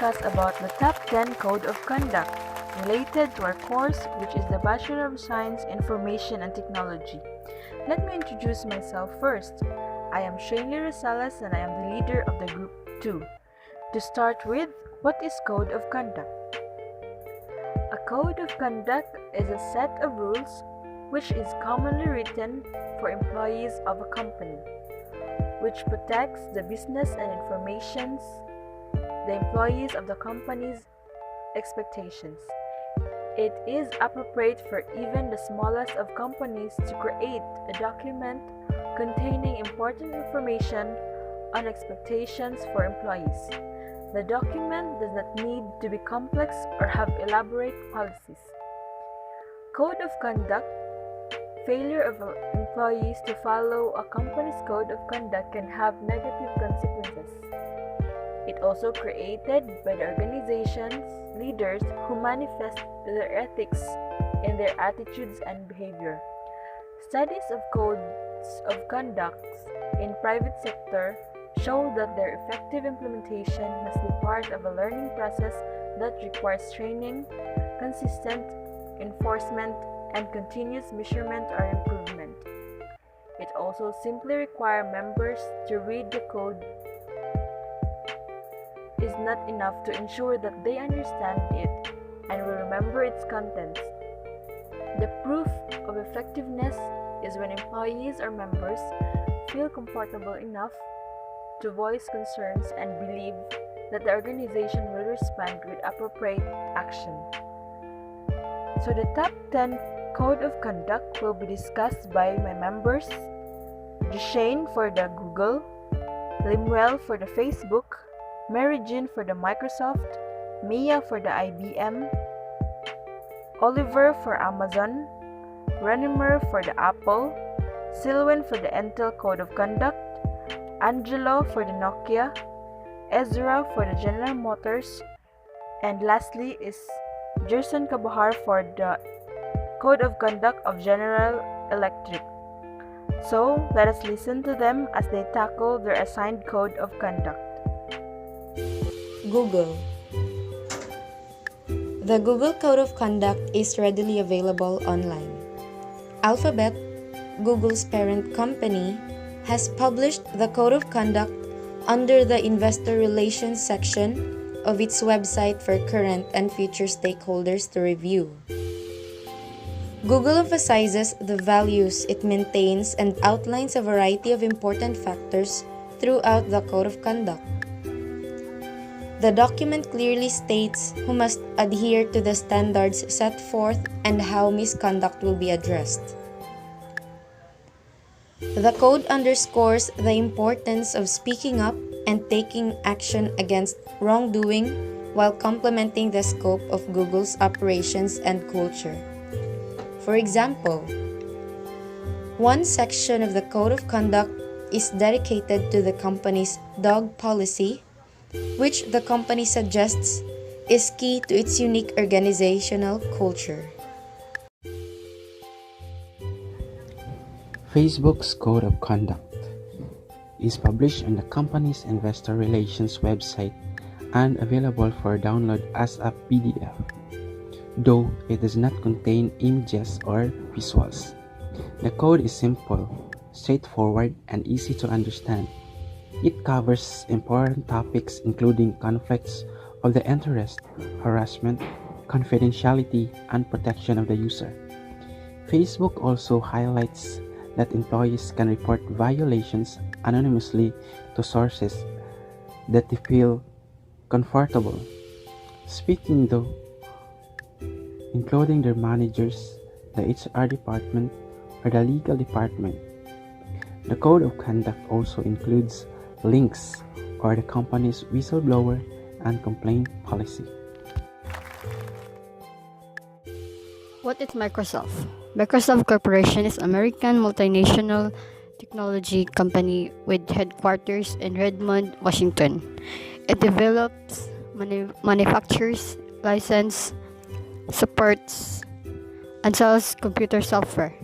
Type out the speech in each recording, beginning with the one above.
discuss about the top 10 Code of Conduct related to our course, which is the Bachelor of Science, Information and Technology. Let me introduce myself first. I am Shaylee Rosales and I am the leader of the Group 2. To start with, what is Code of Conduct? A Code of Conduct is a set of rules which is commonly written for employees of a company, which protects the business and informations the employees of the company's expectations. It is appropriate for even the smallest of companies to create a document containing important information on expectations for employees. The document does not need to be complex or have elaborate policies. Code of conduct. Failure of employees to follow a company's code of conduct can have negative consequences. It also created by the organization's leaders who manifest their ethics in their attitudes and behavior. Studies of codes of conduct in private sector show that their effective implementation must be part of a learning process that requires training, consistent enforcement, and continuous measurement or improvement. It also simply requires members to read the code is not enough to ensure that they understand it and will remember its contents. The proof of effectiveness is when employees or members feel comfortable enough to voice concerns and believe that the organization will respond with appropriate action. So the top 10 Code of Conduct will be discussed by my members, Jishane for the Google, Limuel for the Facebook, Mary Jean for the Microsoft, Mia for the IBM, Oliver for Amazon, Renimer for the Apple, Silwen for the Intel Code of Conduct, Angelo for the Nokia, Ezra for the General Motors, and lastly is Jerson Kabahar for the Code of Conduct of General Electric. So, let us listen to them as they tackle their assigned Code of Conduct. Google. The Google Code of Conduct is readily available online. Alphabet, Google's parent company, has published the Code of Conduct under the Investor Relations section of its website for current and future stakeholders to review. Google emphasizes the values it maintains and outlines a variety of important factors throughout the Code of Conduct. The document clearly states who must adhere to the standards set forth and how misconduct will be addressed. The code underscores the importance of speaking up and taking action against wrongdoing while complementing the scope of Google's operations and culture. For example, one section of the Code of Conduct is dedicated to the company's dog policy, which the company suggests is key to its unique organizational culture. Facebook's Code of Conduct is published on the company's investor relations website and available for download as a PDF, though it does not contain images or visuals. The code is simple, straightforward, and easy to understand. It covers important topics including conflicts of the interest, harassment, confidentiality, and protection of the user. Facebook also highlights that employees can report violations anonymously to sources that they feel comfortable speaking to, including their managers, the HR department, or the legal department. The Code of Conduct also includes links or the company's whistleblower and complaint policy. What is Microsoft? Microsoft Corporation is an American multinational technology company with headquarters in Redmond, Washington. It develops, manufactures, licenses, supports, and sells computer software,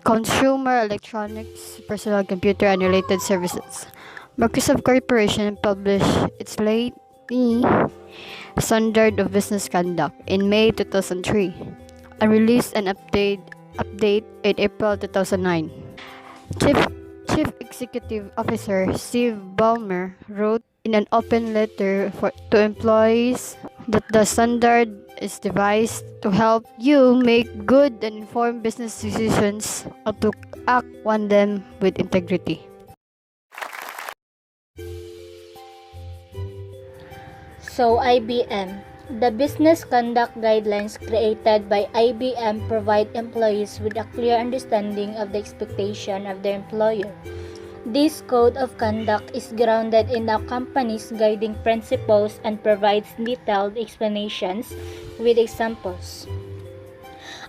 consumer electronics, personal computer, and related services. Microsoft Corporation published its late SOP, Standard of Business Conduct, in May 2003, and released an update in April 2009. Chief, Chief Executive Officer Steve Ballmer wrote in an open letter to employees that the standard is devised to help you make good and informed business decisions and to act on them with integrity. So IBM. The business conduct guidelines created by IBM provide employees with a clear understanding of the expectation of their employer. This code of conduct is grounded in the company's guiding principles and provides detailed explanations with examples.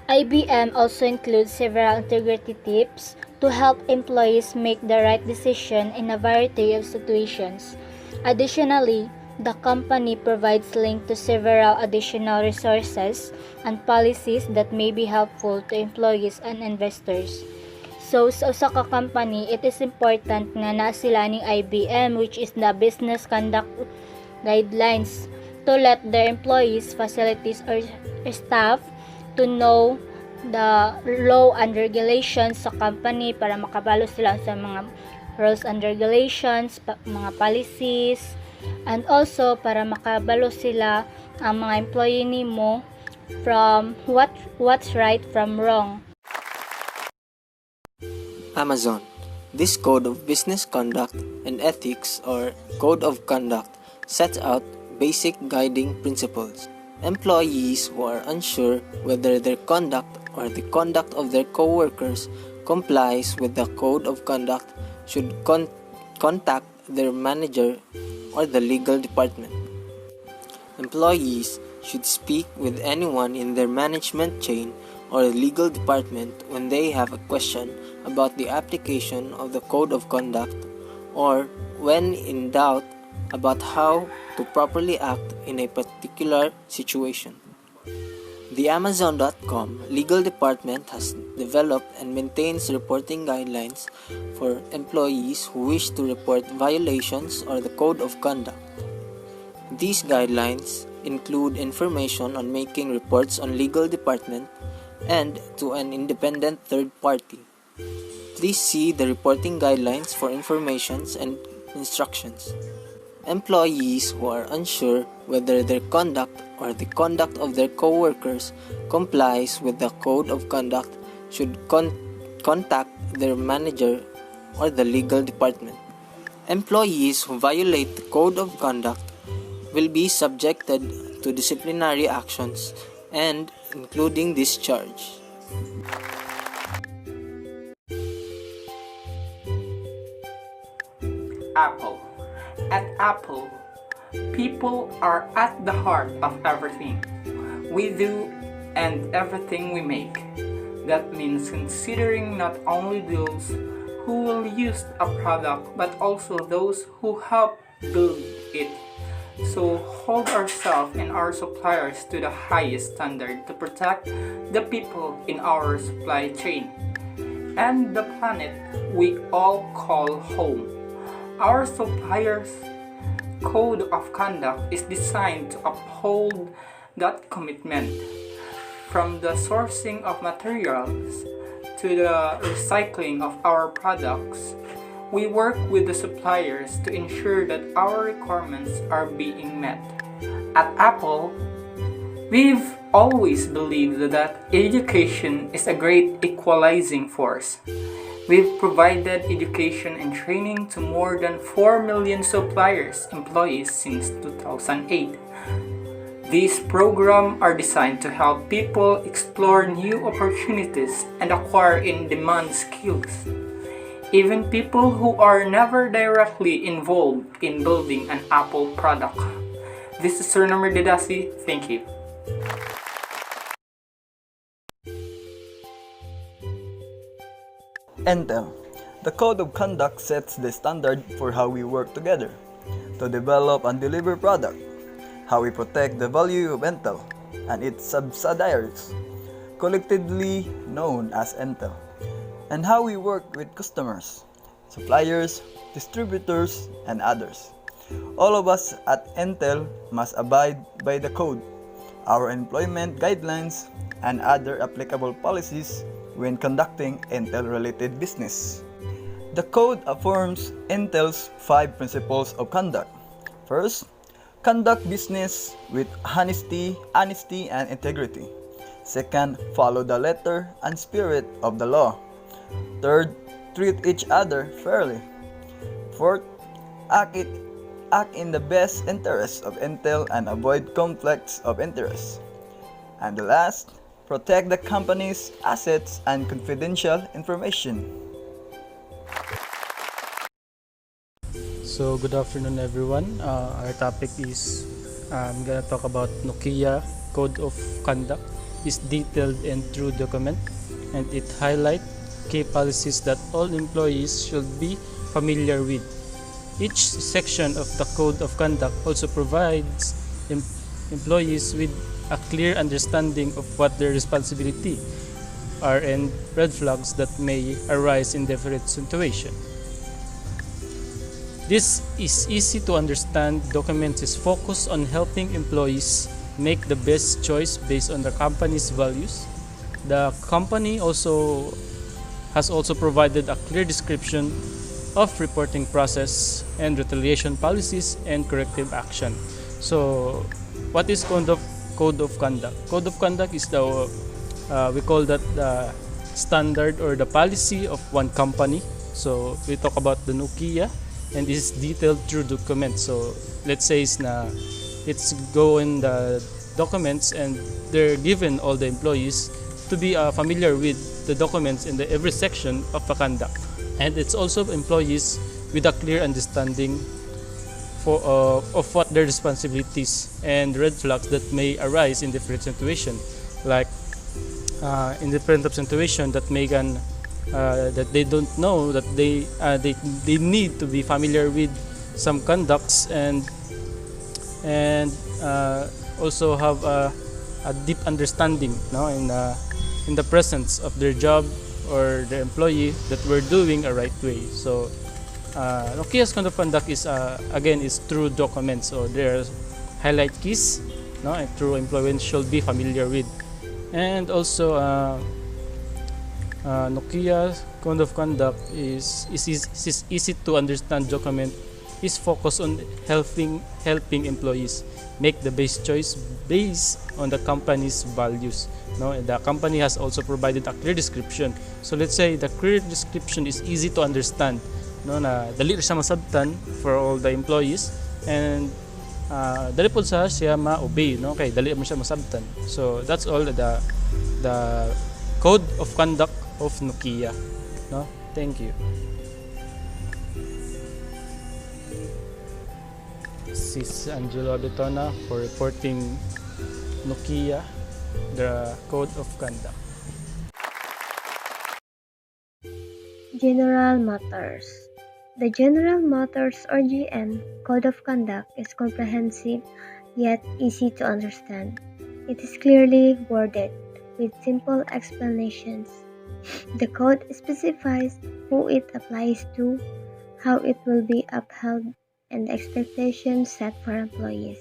IBM also includes several integrity tips to help employees make the right decision in a variety of situations. Additionally, the company provides links to several additional resources and policies that may be helpful to employees and investors. So, sa usa ka company, it is important nga naa sila ning IBM, which is the Business Conduct Guidelines, to let their employees, facilities, or staff to know the law and regulations sa company para makabalo sila sa mga rules and regulations, mga policies, and also para makabalo sila ang mga employee nimo from what's right from wrong. Amazon. This Code of Business Conduct and Ethics, or Code of Conduct, sets out basic guiding principles. Employees who are unsure whether their conduct or the conduct of their co-workers complies with the Code of Conduct should contact their manager or the legal department. Employees should speak with anyone in their management chain or legal department when they have a question about the application of the Code of Conduct or when in doubt about how to properly act in a particular situation. The Amazon.com legal department has developed and maintains reporting guidelines for employees who wish to report violations or the Code of Conduct. These guidelines include information on making reports on legal department and to an independent third party. Please see the reporting guidelines for informations and instructions. Employees who are unsure whether their conduct or the conduct of their co-workers complies with the Code of Conduct should contact their manager or the legal department. Employees who violate the Code of Conduct will be subjected to disciplinary actions and including discharge. Apple. At Apple, people are at the heart of everything we do and everything we make. That means considering not only those who will use a product but also those who help build it. So hold ourselves and our suppliers to the highest standard to protect the people in our supply chain and the planet we all call home. Our suppliers' Code of Conduct is designed to uphold that commitment, from the sourcing of materials to the recycling of our products. We work with the suppliers to ensure that our requirements are being met. At Apple, we've always believed that education is a great equalizing force. We've provided education and training to more than 4 million suppliers employees since 2008. These programs are designed to help people explore new opportunities and acquire in-demand skills. Even people who are never directly involved in building an Apple product. This is Sir Nomer Didasi. Thank you. Intel. The Code of Conduct sets the standard for how we work together to develop and deliver product, how we protect the value of Intel and its subsidiaries, collectively known as Intel, and how we work with customers, suppliers, distributors, and others. All of us at Intel must abide by the code, our employment guidelines, and other applicable policies when conducting Intel-related business. The code affirms Intel's 5 principles of conduct. First, conduct business with honesty, and integrity. Second, follow the letter and spirit of the law. Third, treat each other fairly. Fourth, act, it, act in the best interests of Intel and avoid conflicts of interest. And the last, protect the company's assets and confidential information. So good afternoon everyone. Our topic is I'm gonna talk about Nokia Code of Conduct. It's detailed and true document, and it highlights key policies that all employees should be familiar with. Each section of the Code of Conduct also provides employees with a clear understanding of what their responsibility are and red flags that may arise in different situations. This is easy to understand document is focused on helping employees make the best choice based on the company's values. The company has also provided a clear description of reporting process and retaliation policies and corrective action. So, what is Code of Conduct? Code of Conduct is we call that the standard or the policy of one company. So, we talk about the Nokia, and this is detailed through documents. So let's say it's go in the documents, and they're given all the employees to be familiar with the documents in every section of the conduct. And it's also employees with a clear understanding of what their responsibilities and red flags that may arise in different situations, like in different situation that may that they don't know that they need to be familiar with some conducts, and also have a deep understanding, in the presence of their job or the employee that we're doing a right way. So Nokia's Code of Conduct is again is through documents. So there are highlight keys, and through employees should be familiar with, and also Nokia's Code of Conduct is easy to understand document, is focused on helping employees make the best choice based on the company's values. And the company has also provided a clear description. So let's say the clear description is easy to understand, na dali siya masabtan for all the employees, and dali po siya ma-obey, kay dali mo siya masabtan. So that's all the Code of Conduct of Nokia. Thank you. This is Angelo Abetona for reporting Nokia, the Code of Conduct. General Motors. The General Motors or GM Code of Conduct is comprehensive yet easy to understand. It is clearly worded with simple explanations. The code specifies who it applies to, how it will be upheld, and the expectations set for employees.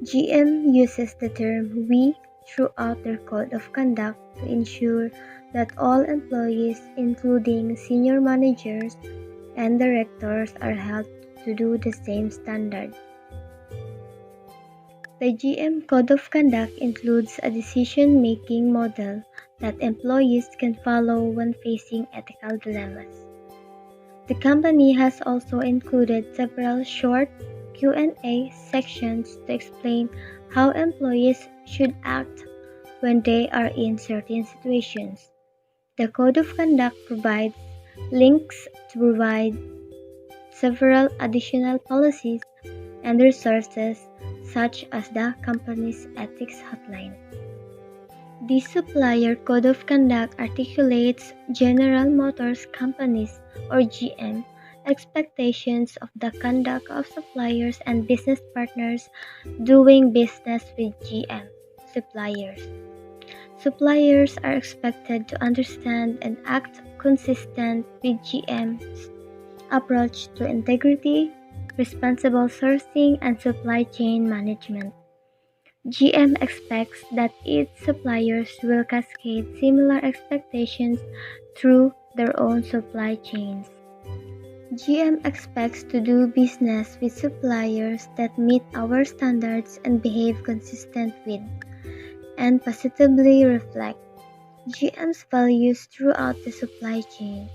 GM uses the term "we" throughout their code of conduct to ensure that all employees, including senior managers and directors, are held to do the same standard. The GM Code of Conduct includes a decision-making model that employees can follow when facing ethical dilemmas. The company has also included several short Q&A sections to explain how employees should act when they are in certain situations. The Code of Conduct provides links to provide several additional policies and resources, such as the company's ethics hotline. The Supplier Code of Conduct articulates General Motors Company's or GM expectations of the conduct of suppliers and business partners doing business with GM suppliers. Suppliers are expected to understand and act consistent with GM's approach to integrity, responsible sourcing, and supply chain management. GM expects that its suppliers will cascade similar expectations through their own supply chains. GM expects to do business with suppliers that meet our standards and behave consistent with, and positively reflect, GM's values throughout the supply chain.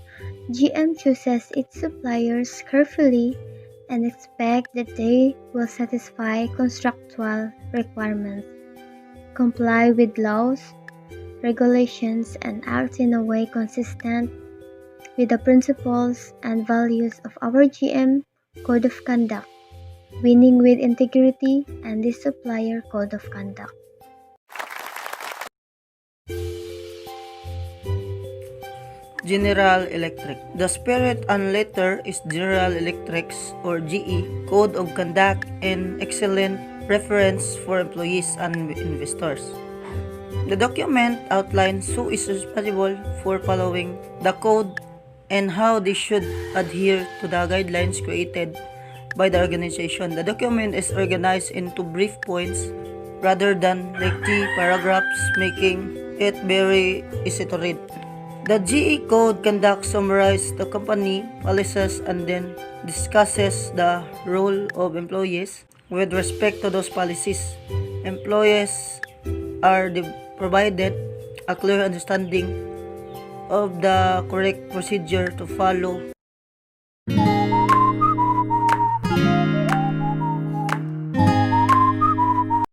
GM chooses its suppliers carefully and expect that they will satisfy contractual requirements, comply with laws, regulations, and act in a way consistent with the principles and values of our GM Code of Conduct, winning with integrity and the Supplier Code of Conduct. General Electric. The spirit and letter is General Electric's or GE Code of Conduct, an excellent reference for employees and investors. The document outlines who is responsible for following the code and how they should adhere to the guidelines created by the organization. The document is organized into brief points rather than lengthy paragraphs, making it very easy to read. The GE Code Conduct summarizes the company policies and then discusses the role of employees with respect to those policies. Employees are provided a clear understanding of the correct procedure to follow